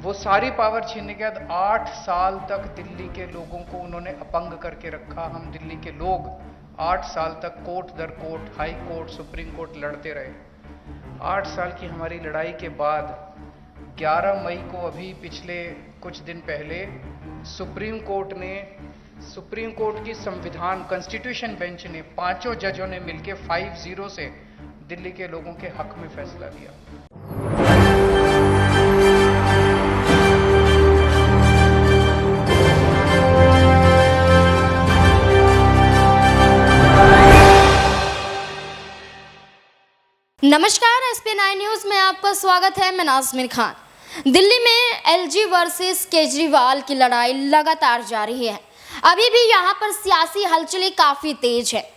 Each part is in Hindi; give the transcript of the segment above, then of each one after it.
वो सारी पावर छीनने के बाद 8 साल तक दिल्ली के लोगों को उन्होंने अपंग करके रखा। हम दिल्ली के लोग 8 साल तक कोर्ट दर court, high court, supreme court लड़ते रहे। 8 साल की हमारी लड़ाई के बाद 11 मई को, अभी पिछले कुछ दिन पहले, सुप्रीम कोर्ट की संविधान कॉन्स्टिट्यूशन बेंच ने, 5 जजों ने मिलकर 5-0 से दिल्ली के लोगों के हक में फैसला दिया। नमस्कार, SP9 न्यूज में आपका स्वागत है। मैं नाज़मीन खान। दिल्ली में LG वर्सेस केजरीवाल की लड़ाई लगातार जारी है। अभी भी यहां पर सियासी हलचलें काफी तेज है।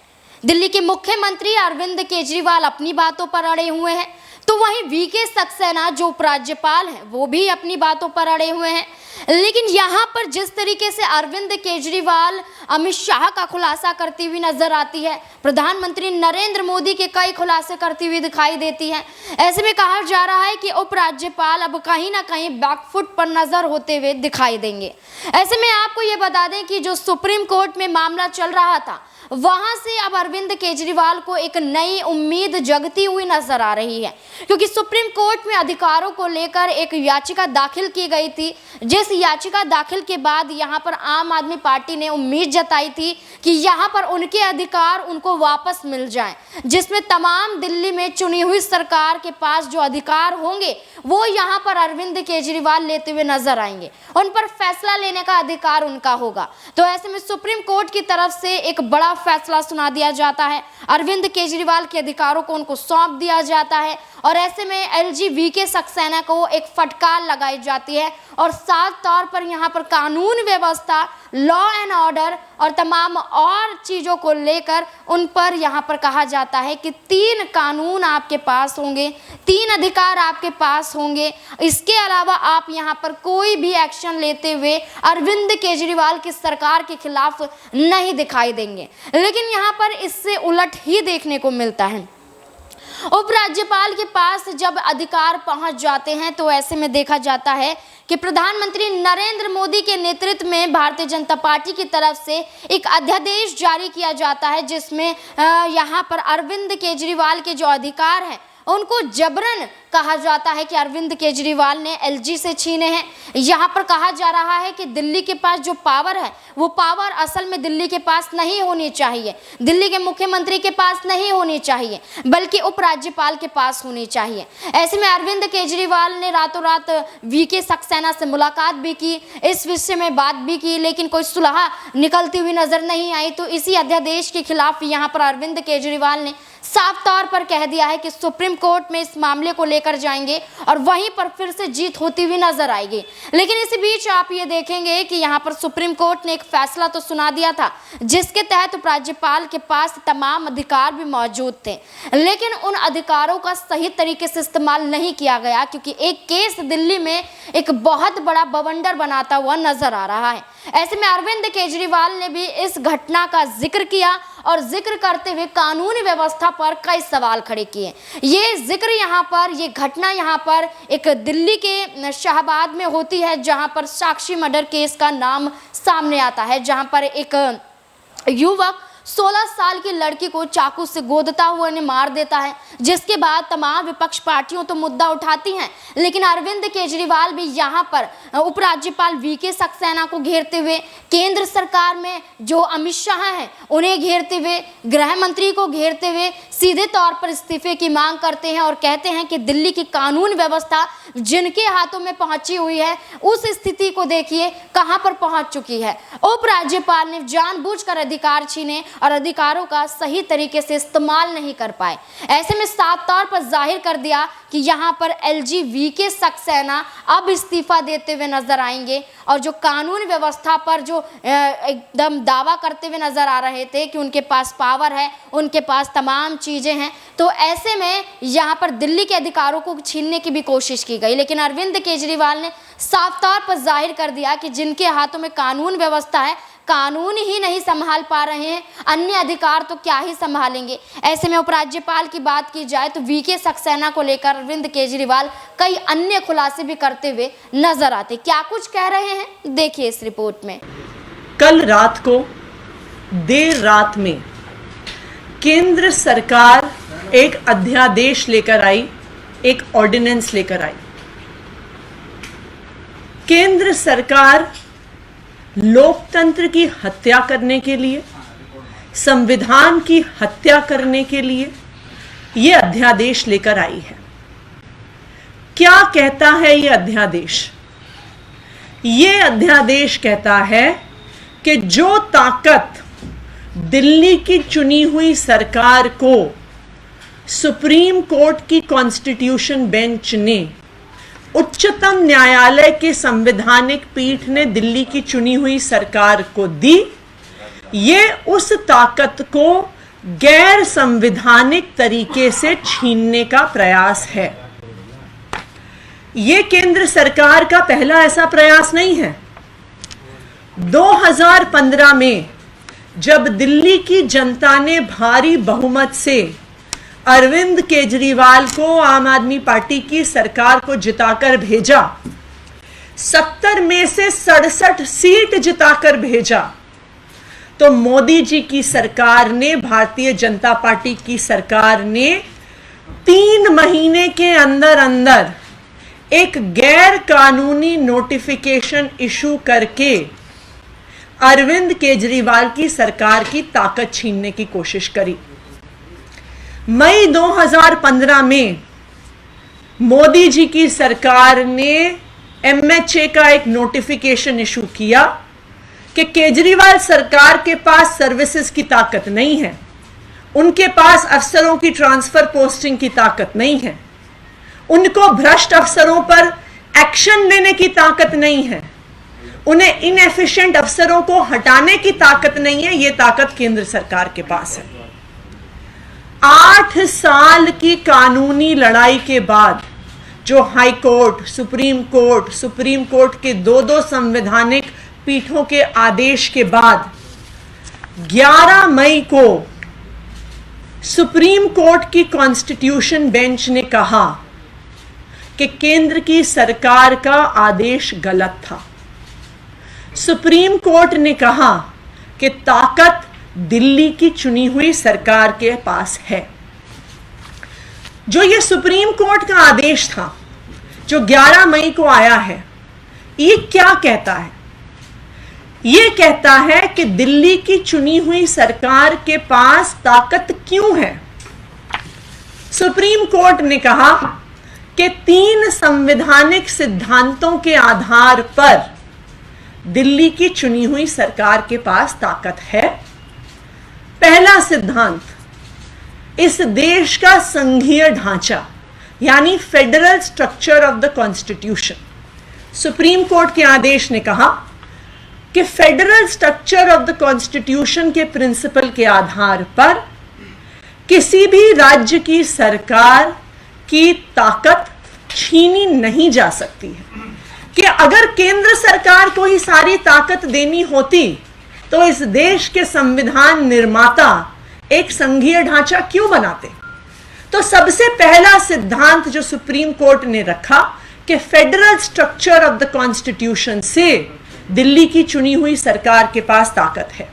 दिल्ली के मुख्यमंत्री अरविंद केजरीवाल अपनी बातों पर अड़े हुए हैं, तो वहीं VK सक्सेना जो उपराज्यपाल हैं वो भी अपनी बातों पर अड़े हुए हैं। लेकिन यहाँ पर जिस तरीके से अरविंद केजरीवाल अमित शाह का खुलासा करती हुई नजर आती है, प्रधानमंत्री नरेंद्र मोदी के कई खुलासे करती हुई दिखाई देती है, ऐसे में कहा जा रहा है कि उपराज्यपाल अब कहीं ना कहीं बैकफुट पर नजर होते हुए दिखाई देंगे। ऐसे में आपको ये बता दें कि जो सुप्रीम कोर्ट में मामला चल रहा था, वहां से अब अरविंद केजरीवाल को एक नई उम्मीद जगती हुई नजर आ रही है, क्योंकि सुप्रीम कोर्ट में अधिकारों को लेकर एक याचिका दाखिल की गई थी, जिस याचिका दाखिल के बाद यहां पर आम आदमी पार्टी ने उम्मीद जताई थी कि यहां पर उनके अधिकार उनको वापस मिल जाएं, जिसमें तमाम दिल्ली में चुनी हुई सरकार के पास जो अधिकार होंगे वो यहां पर अरविंद केजरीवाल लेते हुए नजर आएंगे, उन पर फैसला लेने का अधिकार उनका होगा। तो ऐसे में सुप्रीम कोर्ट की तरफ से एक बड़ा फैसला सुना दिया जाता है, अरविंद केजरीवाल के अधिकारों को उनको सौंप दिया जाता है, और ऐसे में LG VK सक्सेना को एक फटकार लगाई जाती है, और साफ तौर पर यहाँ पर कानून व्यवस्था, लॉ एंड ऑर्डर और तमाम और चीज़ों को लेकर उन पर यहाँ पर कहा जाता है कि 3 कानून आपके पास होंगे, 3 अधिकार आपके पास होंगे। इसके अलावा आप यहाँ पर कोई भी एक्शन लेते हुए अरविंद केजरीवाल की सरकार के खिलाफ नहीं दिखाई देंगे। लेकिन यहाँ पर इससे उलट ही देखने को मिलता है। उपराज्यपाल के पास जब अधिकार पहुंच जाते हैं तो ऐसे में देखा जाता है कि प्रधानमंत्री नरेंद्र मोदी के नेतृत्व में भारतीय जनता पार्टी की तरफ से एक अध्यादेश जारी किया जाता है, जिसमें यहाँ पर अरविंद केजरीवाल के जो अधिकार हैं उनको जबरन कहा जाता है कि अरविंद केजरीवाल ने LG से छीने हैं। यहाँ पर कहा जा रहा है कि दिल्ली के पास जो पावर है वो पावर असल में दिल्ली के पास नहीं होनी चाहिए, दिल्ली के मुख्यमंत्री के पास नहीं होनी चाहिए, बल्कि उपराज्यपाल के पास होनी चाहिए। ऐसे में अरविंद केजरीवाल ने रातों रात VK सक्सेना से मुलाकात भी की, इस विषय में बात भी की, लेकिन कोई सुलह निकलती हुई नजर नहीं आई। तो इसी अध्यादेश के खिलाफ यहाँ पर अरविंद केजरीवाल ने साफ तौर पर कह दिया है कि सुप्रीम कोर्ट में इस मामले को लेकर जाएंगे और वहीं पर फिर से जीत होती हुई नजर आएगी। लेकिन इसी बीच आप ये देखेंगे कि यहाँ पर सुप्रीम कोर्ट ने एक फैसला तो सुना दिया था, जिसके तहत उपराज्यपाल के पास तमाम अधिकार भी मौजूद थे, लेकिन उन अधिकारों का सही तरीके से इस्तेमाल नहीं किया गया, क्योंकि एक केस दिल्ली में एक बहुत बड़ा बवंडर बनाता हुआ नजर आ रहा है। ऐसे में अरविंद केजरीवाल ने भी इस घटना का जिक्र किया और जिक्र करते हुए कानूनी व्यवस्था पर कई सवाल खड़े किए। ये जिक्र यहाँ पर, ये घटना यहाँ पर एक दिल्ली के शाहबाद में होती है, जहाँ पर साक्षी मर्डर केस का नाम सामने आता है, जहाँ पर एक युवक 16 साल की लड़की को चाकू से गोदता हुआ ने मार देता है, जिसके बाद तमाम विपक्ष पार्टियों तो मुद्दा उठाती हैं, लेकिन अरविंद केजरीवाल भी यहाँ पर उपराज्यपाल VK सक्सेना को घेरते हुए, केंद्र सरकार में जो अमित शाह हैं उन्हें घेरते हुए, गृह मंत्री को घेरते हुए सीधे तौर पर इस्तीफे की मांग करते हैं और कहते हैं कि दिल्ली की कानून व्यवस्था जिनके हाथों में पहुंची हुई है, उस स्थिति को देखिए कहां पर पहुंच चुकी है। उपराज्यपाल ने जानबूझकर अधिकार छीने और अधिकारों का सही तरीके से इस्तेमाल नहीं कर पाए। ऐसे में साफ तौर पर जाहिर कर दिया कि यहाँ पर LG VK सक्सेना अब इस्तीफा देते हुए नजर आएंगे, और जो कानून व्यवस्था पर जो एकदम दावा करते हुए नजर आ रहे थे कि उनके पास पावर है, उनके पास तमाम चीजें हैं, तो ऐसे में यहाँ पर दिल्ली के अधिकारों को छीनने की भी कोशिश की गई। लेकिन अरविंद केजरीवाल ने साफ तौर पर जाहिर कर दिया कि जिनके हाथों में कानून व्यवस्था है कानून ही नहीं संभाल पा रहे हैं, अन्य अधिकार तो क्या ही संभालेंगे। ऐसे में उपराज्यपाल की बात की जाए तो वीके सक्सेना को लेकर अरविंद केजरीवाल कई अन्य खुलासे भी करते हुए नजर आते। क्या कुछ कह रहे हैं, देखिए इस रिपोर्ट में। कल रात को देर रात में केंद्र सरकार एक अध्यादेश लेकर आई, एक ऑर्डिनेंस लेकर आई। केंद्र सरकार लोकतंत्र की हत्या करने के लिए, संविधान की हत्या करने के लिए यह अध्यादेश लेकर आई है। क्या कहता है यह अध्यादेश? यह अध्यादेश कहता है कि जो ताकत दिल्ली की चुनी हुई सरकार को सुप्रीम कोर्ट की कॉन्स्टिट्यूशन बेंच ने, उच्चतम न्यायालय के संवैधानिक पीठ ने दिल्ली की चुनी हुई सरकार को दी, ये उस ताकत को गैर संवैधानिक तरीके से छीनने का प्रयास है। ये केंद्र सरकार का पहला ऐसा प्रयास नहीं है। 2015 में जब दिल्ली की जनता ने भारी बहुमत से अरविंद केजरीवाल को आम आदमी पार्टी की सरकार को जिताकर भेजा, 70 में से 67 सीट जिताकर भेजा, तो मोदी जी की सरकार ने, भारतीय जनता पार्टी की सरकार ने 3 महीने के अंदर अंदर एक गैर कानूनी नोटिफिकेशन इशू करके अरविंद केजरीवाल की सरकार की ताकत छीनने की कोशिश करी। मई 2015 में मोदी जी की सरकार ने एमएचए का एक नोटिफिकेशन इशू किया कि केजरीवाल सरकार के पास सर्विसेज की ताकत नहीं है, उनके पास अफसरों की ट्रांसफर पोस्टिंग की ताकत नहीं है, उनको भ्रष्ट अफसरों पर एक्शन लेने की ताकत नहीं है, उन्हें इनएफिशिएंट अफसरों को हटाने की ताकत नहीं है। ये ताकत केंद्र सरकार के पास है। 8 साल की कानूनी लड़ाई के बाद जो हाई कोर्ट, सुप्रीम कोर्ट के 2 संवैधानिक पीठों के आदेश के बाद 11 मई को सुप्रीम कोर्ट की कॉन्स्टिट्यूशन बेंच ने कहा कि केंद्र की सरकार का आदेश गलत था। सुप्रीम कोर्ट ने कहा कि ताकत दिल्ली की चुनी हुई सरकार के पास है। जो ये सुप्रीम कोर्ट का आदेश था जो 11 मई को आया है, ये क्या कहता है? ये कहता है कि दिल्ली की चुनी हुई सरकार के पास ताकत क्यों है। सुप्रीम कोर्ट ने कहा कि 3 संवैधानिक सिद्धांतों के आधार पर दिल्ली की चुनी हुई सरकार के पास ताकत है। पहला सिद्धांत, इस देश का संघीय ढांचा यानी federal structure of the constitution. Supreme court के आदेश ने कहा कि federal structure of the constitution के प्रिंसिपल के आधार पर किसी भी राज्य की सरकार की ताकत छीनी नहीं जा सकती है। कि अगर केंद्र सरकार को ही सारी ताकत देनी होती तो इस देश के संविधान निर्माता एक संघीय ढांचा क्यों बनाते? तो सबसे पहला सिद्धांत जो सुप्रीम कोर्ट ने रखा कि federal structure of the constitution से दिल्ली की चुनी हुई सरकार के पास ताकत है।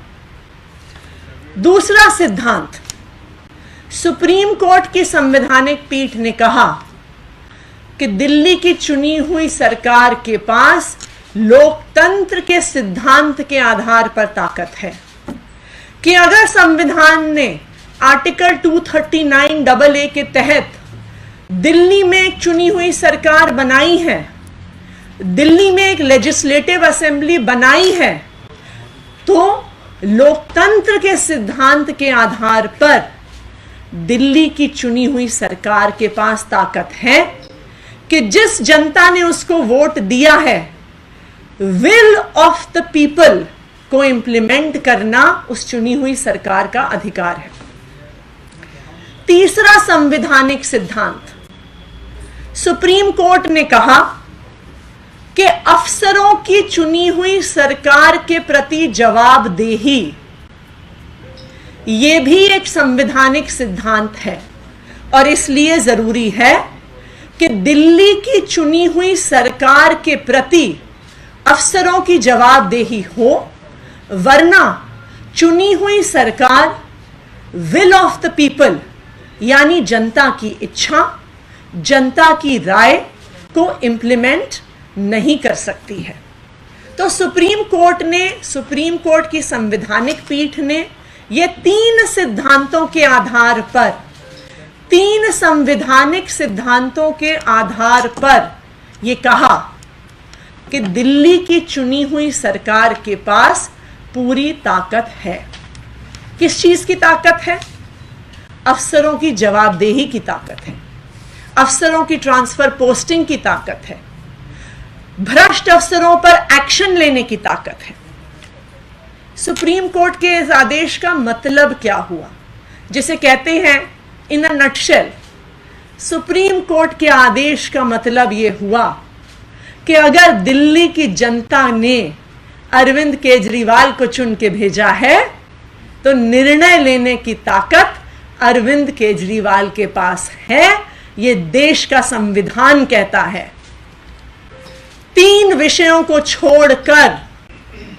दूसरा सिद्धांत, सुप्रीम कोर्ट की संवैधानिक पीठ ने कहा कि दिल्ली की चुनी हुई सरकार के पास लोकतंत्र के सिद्धांत के आधार पर ताकत है कि अगर संविधान ने आर्टिकल 239 AA के तहत दिल्ली में एक चुनी हुई सरकार बनाई है, दिल्ली में एक लेजिस्लेटिव असेंबली बनाई है, तो लोकतंत्र के सिद्धांत के आधार पर दिल्ली की चुनी हुई सरकार के पास ताकत है कि जिस जनता ने उसको वोट दिया है, विल ऑफ द पीपल को इंप्लीमेंट करना उस चुनी हुई सरकार का अधिकार है। तीसरा संवैधानिक सिद्धांत, सुप्रीम कोर्ट ने कहा कि अफसरों की चुनी हुई सरकार के प्रति जवाबदेही ये भी एक संवैधानिक सिद्धांत है और इसलिए जरूरी है कि दिल्ली की चुनी हुई सरकार के प्रति अफसरों की जवाबदेही हो, वरना चुनी हुई सरकार विल ऑफ द पीपल यानी जनता की इच्छा, जनता की राय को इंप्लीमेंट नहीं कर सकती है। तो सुप्रीम कोर्ट की संवैधानिक पीठ ने ये 3 सिद्धांतों के आधार पर, 3 संवैधानिक सिद्धांतों के आधार पर ये कहा कि दिल्ली की चुनी हुई सरकार के पास पूरी ताकत है। किस चीज की ताकत है? अफसरों की जवाबदेही की ताकत है, अफसरों की ट्रांसफर पोस्टिंग की ताकत है, भ्रष्ट अफसरों पर एक्शन लेने की ताकत है। सुप्रीम कोर्ट के इस आदेश का मतलब क्या हुआ, जिसे कहते हैं इन अ नटशेल, सुप्रीम कोर्ट के आदेश का मतलब यह हुआ कि अगर दिल्ली की जनता ने अरविंद केजरीवाल को चुन के भेजा है तो निर्णय लेने की ताकत अरविंद केजरीवाल के पास है। यह देश का संविधान कहता है। 3 विषयों को छोड़कर,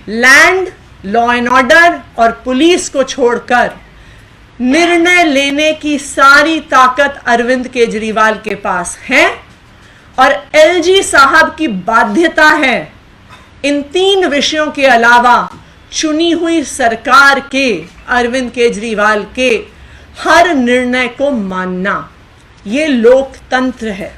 लैंड, लॉ एंड ऑर्डर और पुलिस को छोड़कर, निर्णय लेने की सारी ताकत अरविंद केजरीवाल के पास है और एलजी साहब की बाध्यता है इन 3 विषयों के अलावा चुनी हुई सरकार के, अरविंद केजरीवाल के हर निर्णय को मानना। ये लोकतंत्र है।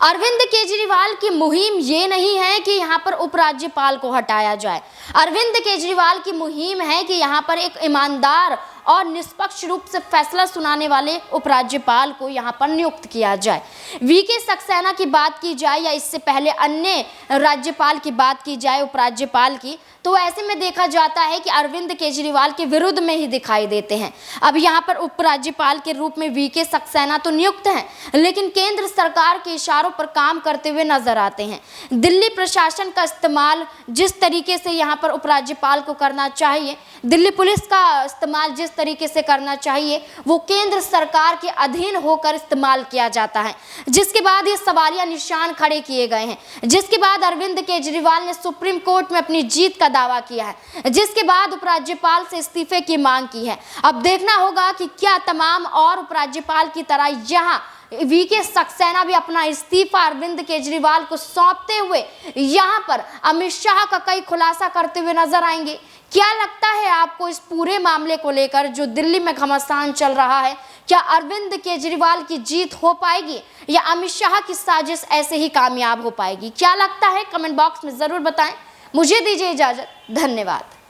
अरविंद केजरीवाल की मुहिम ये नहीं है कि यहाँ पर उपराज्यपाल को हटाया जाए। अरविंद केजरीवाल की मुहिम है कि यहाँ पर एक ईमानदार और निष्पक्ष रूप से फैसला सुनाने वाले उपराज्यपाल को यहाँ पर नियुक्त किया जाए। वीके सक्सेना की बात की जाए या इससे पहले अन्य राज्यपाल की बात की जाए, उपराज्यपाल की, तो ऐसे में देखा जाता है कि अरविंद केजरीवाल के विरुद्ध में ही दिखाई देते हैं। अब यहाँ पर उपराज्यपाल के रूप में वीके सक्सेना तो नियुक्त हैं, लेकिन केंद्र सरकार के इशारों पर काम करते हुए नजर आते हैं। दिल्ली प्रशासन का इस्तेमाल जिस तरीके से यहाँ पर उपराज्यपाल को करना चाहिए, दिल्ली पुलिस का इस्तेमाल जिस तरीके से करना चाहिए, वो केंद्र सरकार के अधीन होकर इस्तेमाल किया जाता है, जिसके बाद ये सवालिया निशान खड़े किए गए हैं। जिसके बाद अरविंद केजरीवाल ने सुप्रीम कोर्ट में अपनी जीत का दावा किया है, जिसके बाद उपराज्यपाल से इस्तीफे की मांग की है। अब देखना होगा कि क्या तमाम और उपराज्यपाल की तरह यहाँ वीके सक्सेना भी अपना इस्तीफा अरविंद केजरीवाल को सौंपते हुए यहाँ पर अमित शाह का कई खुलासा करते हुए नजर आएंगे। क्या लगता है आपको इस पूरे मामले को लेकर जो दिल्ली में घमासान चल रहा है? क्या अरविंद केजरीवाल की जीत हो पाएगी या अमित शाह की साजिश ऐसे ही कामयाब हो पाएगी? क्या लगता है? कमेंट बॉक्स में जरूर बताएं। मुझे दीजिए इजाजत। धन्यवाद।